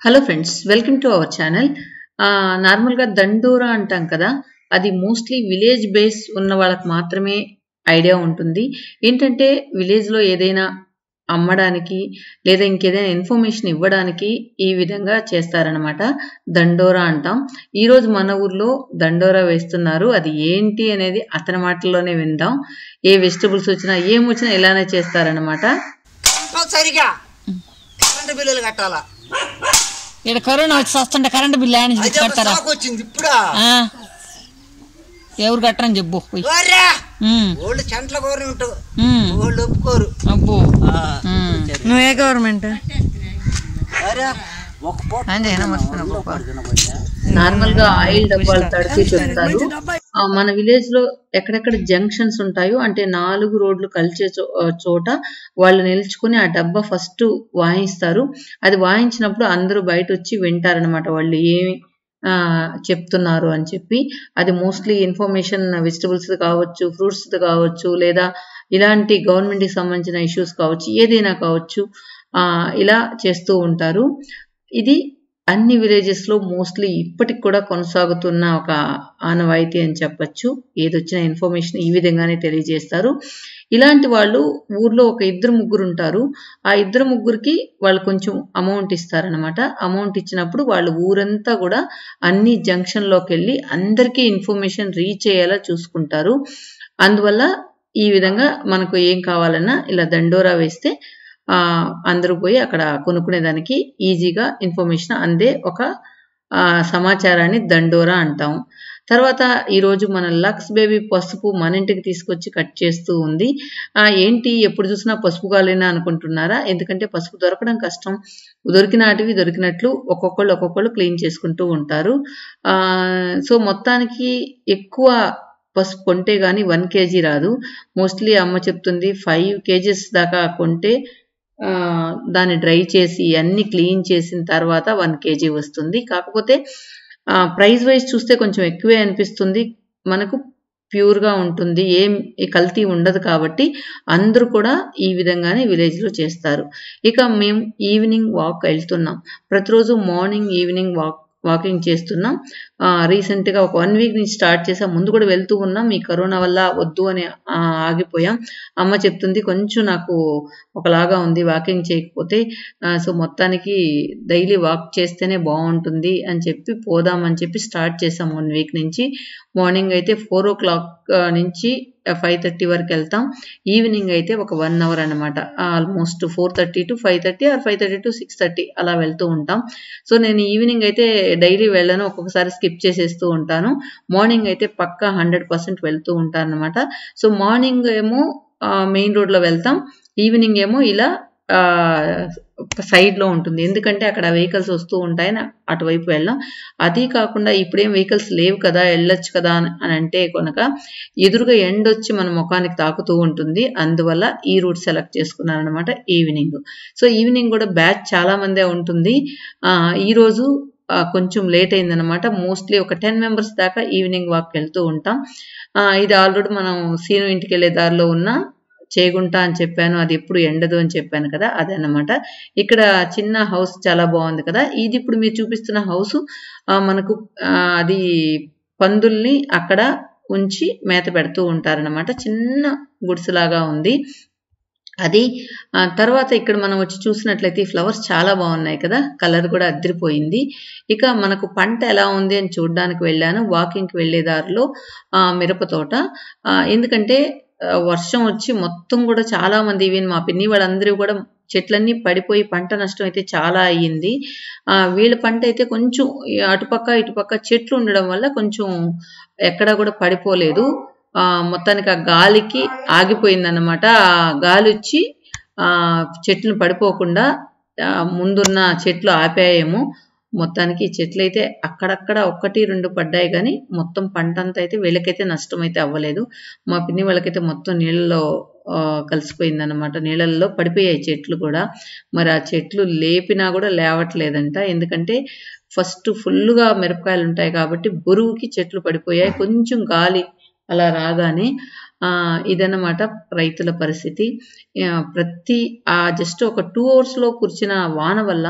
Hello friends, welcome to our channel. నార్మల్గా దండోరా అంటాం కదా, అది మోస్ట్లీ విలేజ్ బేస్ ఉన్న వాళ్ళకి మాత్రమే ఐడియా ఉంటుంది. ఏంటంటే విలేజ్లో ఏదైనా అమ్మడానికి లేదా ఇంకేదైనా ఇన్ఫర్మేషన్ ఇవ్వడానికి ఈ విధంగా చేస్తారనమాట. దండోరా అంటాం. ఈరోజు మన ఊర్లో దండోరా వేస్తున్నారు. అది ఏంటి అనేది అతని మాటల్లోనే విందాం. ఏ వెజిటబుల్స్ వచ్చినా ఏమొచ్చినా ఇలానే చేస్తారనమాట. సరిగా కరెంటు బిల్లులు కట్టాలా? ఇక్కడ కరోనా వచ్చి వస్తుంటే కరెంటు బిల్లు ఆయన కడతారా? వచ్చింది ఇప్పుడు ఎవరు కట్టరని చెప్పు. వాళ్ళు చెంట్ల గవర్నమెంట్ వాళ్ళు ఒప్పుకోరు. అబ్బో, నువ్వే గవర్నమెంట్? నార్మల్ గా ఆయిల్ డబ్బాలు తడిపి చెప్తారు. మన విలేజ్ లో ఎక్కడెక్కడ జంక్షన్స్ ఉంటాయో, అంటే 4 రోడ్లు కలిసే చోట వాళ్ళు నిల్చుకుని ఆ డబ్బా ఫస్ట్ వాయిస్తారు. అది వాయించినప్పుడు అందరూ బయట వచ్చి వింటారనమాట, వాళ్ళు ఏమి చెప్తున్నారు అని చెప్పి. అది మోస్ట్లీ ఇన్ఫర్మేషన్ వెజిటబుల్స్ కావచ్చు, ఫ్రూట్స్ కావచ్చు, లేదా ఇలాంటి గవర్నమెంట్ కి సంబంధించిన ఇష్యూస్ కావచ్చు, ఏదైనా కావచ్చు, ఇలా చేస్తూ ఉంటారు. ఇది అన్ని విలేజెస్ లో మోస్ట్లీ ఇప్పటికి కూడా కొనసాగుతున్న ఒక ఆనవాయితీ అని చెప్పచ్చు. ఏదొచ్చిన ఇన్ఫర్మేషన్ ఈ విధంగానే తెలియజేస్తారు. ఇలాంటి వాళ్ళు ఊర్లో ఒక 2-3 ఉంటారు. ఆ 2-3కి వాళ్ళు కొంచెం అమౌంట్ ఇస్తారనమాట. అమౌంట్ ఇచ్చినప్పుడు వాళ్ళు ఊరంతా కూడా అన్ని జంక్షన్లోకి వెళ్ళి అందరికీ ఇన్ఫర్మేషన్ రీచ్ అయ్యేలా చూసుకుంటారు. అందువల్ల ఈ విధంగా మనకు ఏం కావాలన్నా ఇలా దండోరా వేస్తే అందరూ పోయి అక్కడ కొనుక్కునేదానికి ఈజీగా ఇన్ఫర్మేషన్ అందే ఒక సమాచారాన్ని దండోరా అంటాం. తర్వాత ఈరోజు మన లక్స్ బేబీ పసుపు మన ఇంటికి తీసుకొచ్చి కట్ చేస్తూ ఉంది. ఏంటి ఎప్పుడు చూసినా పసుపు కాలేనా అనుకుంటున్నారా? ఎందుకంటే పసుపు దొరకడం కష్టం. దొరికినాటివి దొరికినట్లు ఒక్కొక్కళ్ళు క్లీన్ చేసుకుంటూ ఉంటారు. సో మొత్తానికి ఎక్కువ పసుపు కొంటే గానీ 1 kg రాదు. మోస్ట్లీ అమ్మ చెప్తుంది 5 kgs దాకా కొంటే దాన్ని డ్రై చేసి అన్ని క్లీన్ చేసిన తర్వాత 1 kg వస్తుంది. కాకపోతే ప్రైస్ వైజ్ చూస్తే కొంచెం ఎక్కువే అనిపిస్తుంది. మనకు ప్యూర్గా ఉంటుంది, ఏం కల్తీ ఉండదు. కాబట్టి అందరూ కూడా ఈ విధంగానే విలేజ్లో చేస్తారు. ఇక మేము ఈవినింగ్ వాక్ వెళ్తున్నాం. ప్రతిరోజు మార్నింగ్ ఈవినింగ్ వాకింగ్ చేస్తున్నాం. రీసెంట్గా ఒక 1 వీక్ నుంచి స్టార్ట్ చేసాం. ముందు కూడా వెళ్తూ ఉన్నాం. ఈ కరోనా వల్ల వద్దు అని ఆగిపోయాం. అమ్మ చెప్తుంది కొంచెం నాకు ఒకలాగా ఉంది వాకింగ్ చేయకపోతే, సో మొత్తానికి డైలీ వాక్ చేస్తేనే బాగుంటుంది అని చెప్పి పోదామని చెప్పి స్టార్ట్ చేసాం 1 వీక్ నుంచి. మార్నింగ్ అయితే 4 o'clock నుంచి 5:30 వరకు వెళ్తాం. ఈవినింగ్ అయితే ఒక 1 hour అనమాట. ఆల్మోస్ట్ 4:30 to 5:30 or 5:30 to 6:30 అలా వెళ్తూ ఉంటాం. సో నేను ఈవినింగ్ అయితే డైలీ వెళ్ళను, ఒక్కొక్కసారి స్కిప్ చేసేస్తూ ఉంటాను. మార్నింగ్ అయితే పక్కా 100% వెళ్తూ ఉంటాను అనమాట. సో మార్నింగ్ ఏమో మెయిన్ రోడ్లో వెళ్తాం, ఈవినింగ్ ఏమో ఇలా సైడ్లో ఉంటుంది. ఎందుకంటే అక్కడ వెహికల్స్ వస్తూ ఉంటాయని అటువైపు వెళ్ళాం. అది కాకుండా ఇప్పుడేం వెహికల్స్ లేవు కదా, వెళ్ళొచ్చు కదా అని అంటే కనుక ఎదురుగా ఎండ్ వచ్చి మన ముఖానికి తాకుతూ ఉంటుంది. అందువల్ల ఈ రూట్ సెలెక్ట్ చేసుకున్నాను అనమాట ఈవినింగ్. సో ఈవినింగ్ కూడా బ్యాచ్ చాలా మందే ఉంటుంది. ఈరోజు కొంచెం లేట్ అయిందనమాట. మోస్ట్లీ ఒక 10 members దాకా ఈవినింగ్ వాక్ వెళ్తూ ఉంటాం. ఇది ఆల్రెడీ మనం సీను ఇంటికి వెళ్ళే దారిలో ఉన్న చేగుంట అని చెప్పాను, అది ఎప్పుడు ఎండదు అని చెప్పాను కదా, అదనమాట. ఇక్కడ చిన్న హౌస్ చాలా బాగుంది కదా. ఇది ఇప్పుడు మీరు చూపిస్తున్న హౌస్ మనకు అది పందుల్ని అక్కడ ఉంచి మేత పెడుతూ ఉంటారనమాట. చిన్న గుడిసెలాగా ఉంది అది. తర్వాత ఇక్కడ మనం వచ్చి చూసినట్లయితే ఫ్లవర్స్ చాలా బాగున్నాయి కదా, కలర్ కూడా అదిరిపోయింది. ఇక మనకు పంట ఎలా ఉంది అని చూడడానికి వెళ్ళాను. వాకింగ్కి వెళ్ళే దారిలో మిరప తోట. ఎందుకంటే వర్షం వచ్చి మొత్తం కూడా చాలా మంది, ఈవెన్ మా పిన్ని వాళ్ళందరూ కూడా చెట్లన్నీ పడిపోయి పంట నష్టం అయితే చాలా అయ్యింది. వీళ్ళ పంట అయితే కొంచెం అటుపక్క ఇటుపక్క చెట్లు ఉండడం వల్ల కొంచెం ఎక్కడా కూడా పడిపోలేదు. మొత్తానికి ఆ గాలికి ఆగిపోయిందన్నమాట. ఆ గాలి వచ్చి చెట్లు పడిపోకుండా ముందున్న చెట్లు ఆపాయేమో. మొత్తానికి చెట్లు అయితే అక్కడక్కడ 1-2 పడ్డాయి, కానీ మొత్తం పంట అంతా అయితే వీళ్ళకైతే నష్టం అయితే అవ్వలేదు. మా పిన్ని వాళ్ళకైతే మొత్తం నీళ్ళలో కలిసిపోయిందన్నమాట. నీళ్ళల్లో పడిపోయాయి చెట్లు కూడా. మరి ఆ చెట్లు లేపినా కూడా లేవట్లేదంట. ఎందుకంటే ఫస్ట్ ఫుల్గా మిరపకాయలు ఉంటాయి కాబట్టి బరువుకి చెట్లు పడిపోయాయి. కొంచెం గాలి అలా రాగానే ఇదన్నమాట రైతుల పరిస్థితి. ప్రతి జస్ట్ ఒక 2 hours లో కురిసిన వాన వల్ల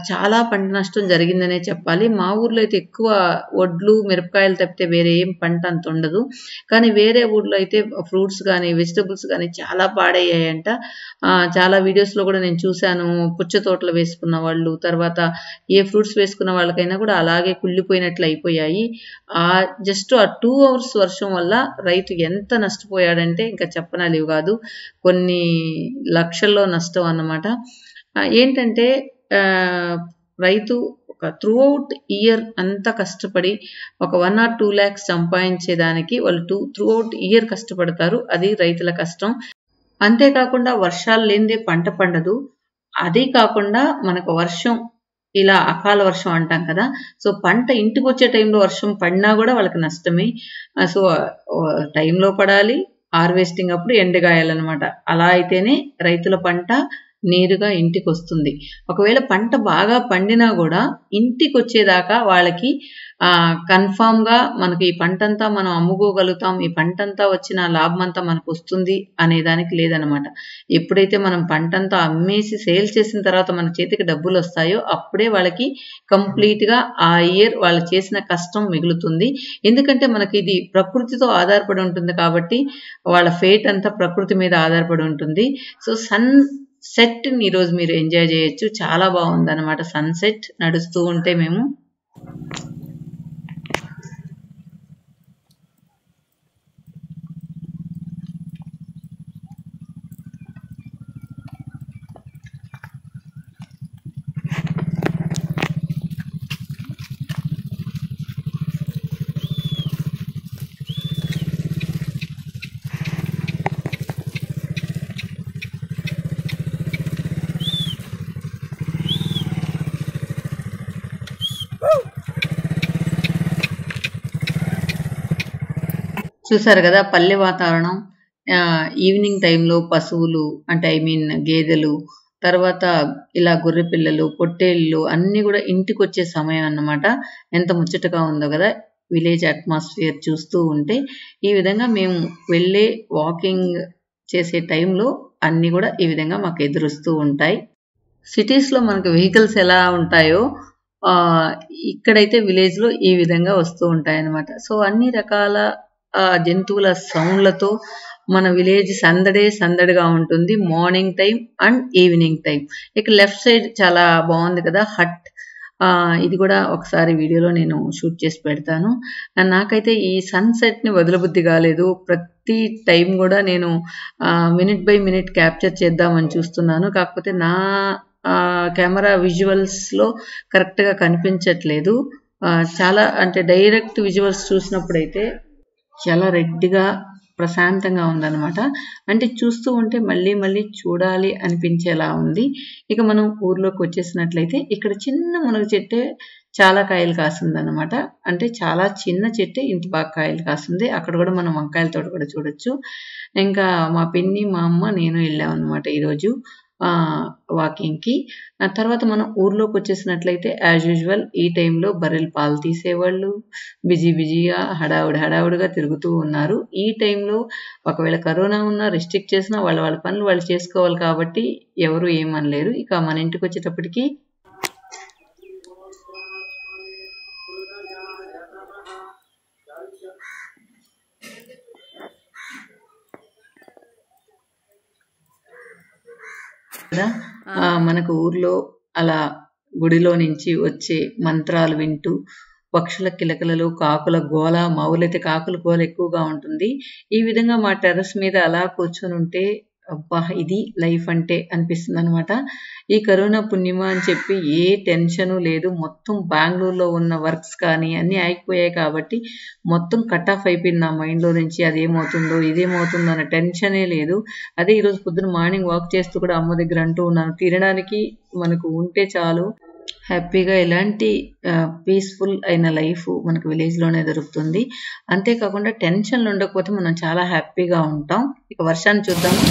చాలా పంట నష్టం జరిగిందనే చెప్పాలి. మా ఊర్లో అయితే ఎక్కువ వడ్లు మిరపకాయలు తప్పితే వేరే ఏం పంట అంత ఉండదు. కానీ వేరే ఊర్లో అయితే ఫ్రూట్స్ కానీ వెజిటబుల్స్ కానీ చాలా పాడయ్యాయంట. చాలా వీడియోస్లో కూడా నేను చూశాను. పుచ్చ తోటలు వేసుకున్న వాళ్ళు, తర్వాత ఏ ఫ్రూట్స్ వేసుకున్న వాళ్ళకైనా కూడా అలాగే కుళ్ళిపోయినట్లు అయిపోయాయి. జస్ట్ ఆ 2 hours వర్షం వల్ల రైతు ఎంత నష్టపోయాడంటే ఇంకా చెప్పనలివి కాదు. కొన్ని లక్షల్లో నష్టం అన్నమాట. ఏంటంటే రైతు ఒక త్రూఅవుట్ ఇయర్ అంతా కష్టపడి ఒక 1 or 2 lakhs సంపాదించేదానికి వాళ్ళు త్రూఅవుట్ ఇయర్ కష్టపడతారు. అది రైతుల కష్టం. అంతేకాకుండా వర్షాలు లేనిదే పంట పండదు. అదే కాకుండా మనకు వర్షం ఇలా అకాల వర్షం అంటాం కదా, సో పంట ఇంటికి వచ్చే టైంలో వర్షం పడినా కూడా వాళ్ళకి నష్టమే. సో టైంలో పడాలి, హార్వెస్టింగ్ అప్పుడు ఎండగాయాలన్నమాట. అలా అయితేనే రైతుల పంట నేరుగా ఇంటికి వస్తుంది. ఒకవేళ పంట బాగా పండినా కూడా ఇంటికి వచ్చేదాకా వాళ్ళకి కన్ఫామ్ గా మనకి ఈ పంటంతా మనం అమ్ముకోగలుగుతాం, ఈ పంటంతా వచ్చిన లాభం అంతా మనకు వస్తుంది అనేదానికి లేదనమాట. ఎప్పుడైతే మనం పంటంతా అమ్మేసి సేల్ చేసిన తర్వాత మన చేతికి డబ్బులు వస్తాయో అప్పుడే వాళ్ళకి కంప్లీట్ గా ఆ ఇయర్ వాళ్ళు చేసిన కష్టం మిగులుతుంది. ఎందుకంటే మనకి ఇది ప్రకృతితో ఆధారపడి ఉంటుంది కాబట్టి వాళ్ళ ఫేట్ అంతా ప్రకృతి మీద ఆధారపడి ఉంటుంది. సో సన్సెట్ ని ఈరోజు మీరు ఎంజాయ్ చేయొచ్చు. చాలా బాగుంది అనమాట సన్సెట్ నడుస్తూ ఉంటే మేము. చూసారు కదా పల్లె వాతావరణం. ఈవినింగ్ టైంలో పశువులు అంటే గేదెలు, తర్వాత ఇలా గొర్రె పిల్లలు, పొట్టేళ్ళు అన్నీ కూడా ఇంటికి వచ్చే సమయం అన్నమాట. ఎంత ముచ్చటగా ఉందో కదా విలేజ్ అట్మాస్ఫియర్ చూస్తూ ఉంటే. ఈ విధంగా మేము వెళ్ళే వాకింగ్ చేసే టైంలో అన్నీ కూడా ఈ విధంగా మాకు ఎదురొస్తూ ఉంటాయి. సిటీస్లో మనకు వెహికల్స్ ఎలా ఉంటాయో ఇక్కడైతే విలేజ్లో ఈ విధంగా వస్తూ ఉంటాయి అన్నమాట. సో అన్ని రకాల జంతువుల సౌండ్లతో మన విలేజ్ సందడిగా ఉంటుంది morning time and evening time. ఇక లెఫ్ట్ సైడ్ చాలా బాగుంది కదా హట్. ఇది కూడా ఒకసారి వీడియోలో నేను షూట్ చేసి పెడతాను. నాకైతే ఈ సన్సెట్ ని వదలబుద్ధి కాలేదు. ప్రతి టైం కూడా నేను మినిట్ బై మినిట్ క్యాప్చర్ చేద్దామని చూస్తున్నాను. కాకపోతే నా కెమెరా విజువల్స్ లో కరెక్ట్ గా కనిపించట్లేదు. చాలా అంటే డైరెక్ట్ విజువల్స్ చూసినప్పుడైతే చాలా రెడ్గా ప్రశాంతంగా ఉందన్నమాట. అంటే చూస్తూ ఉంటే మళ్ళీ మళ్ళీ చూడాలి అనిపించేలా ఉంది. ఇక మనం ఊర్లోకి వచ్చేసినట్లయితే ఇక్కడ చిన్న మునగ చెట్టే చాలా కాయలు కాస్తుంది అనమాట. అంటే చాలా చిన్న చెట్టే ఇంత బాగా కాయలు కాస్తుంది. అక్కడ కూడా మనం వంకాయల తోట కూడా చూడొచ్చు. ఇంకా మా పిన్ని, మా అమ్మ, నేను వెళ్ళామన్నమాట ఈరోజు వాకింగ్కి. తర్వాత మనం ఊర్లోకి వచ్చేసినట్లయితే యాజ్ యూజువల్ ఈ టైంలో బర్రెలు పాలు తీసేవాళ్ళు బిజీగా హడావుడిగా తిరుగుతూ ఉన్నారు. ఈ టైంలో ఒకవేళ కరోనా ఉన్నా రెస్ట్రిక్ట్ చేసినా వాళ్ళ పనులు వాళ్ళు చేసుకోవాలి కాబట్టి ఎవరు ఏమనలేరు. ఇక మన ఇంటికి వచ్చేటప్పటికి మనకు ఊర్లో అలా గుడిలో నుంచి వచ్చే మంత్రాలు వింటూ పక్షుల కిలకలలు, కాకుల గోల, మా ఊర్లో అయితే కాకుల గోల ఎక్కువగా ఉంటుంది. ఈ విధంగా మా టెర్రస్ మీద అలా కూర్చొని ఉంటే అబ్బా ఇది లైఫ్ అంటే అనిపిస్తుంది అనమాట. ఈ కరోనా పుణ్యమ అని చెప్పి ఏ టెన్షను లేదు. మొత్తం బెంగళూరులో ఉన్న వర్క్స్ కానీ అన్నీ ఆగిపోయాయి కాబట్టి మొత్తం కట్ ఆఫ్ అయిపోయింది నా మైండ్లో నుంచి. అదేమవుతుందో ఇదేమవుతుందో అన్న టెన్షనే లేదు. అదే ఈరోజు పొద్దున మార్నింగ్ వాక్ చేస్తూ కూడా అమ్మ దగ్గర అంటూ ఉన్నాను, తినడానికి మనకు ఉంటే చాలు, హ్యాపీగా ఎలాంటి పీస్ఫుల్ అయిన లైఫ్ మనకు విలేజ్లోనే దొరుకుతుంది. అంతేకాకుండా టెన్షన్లు ఉండకపోతే మనం చాలా హ్యాపీగా ఉంటాం. ఇక వర్షాన్ని చూద్దాము.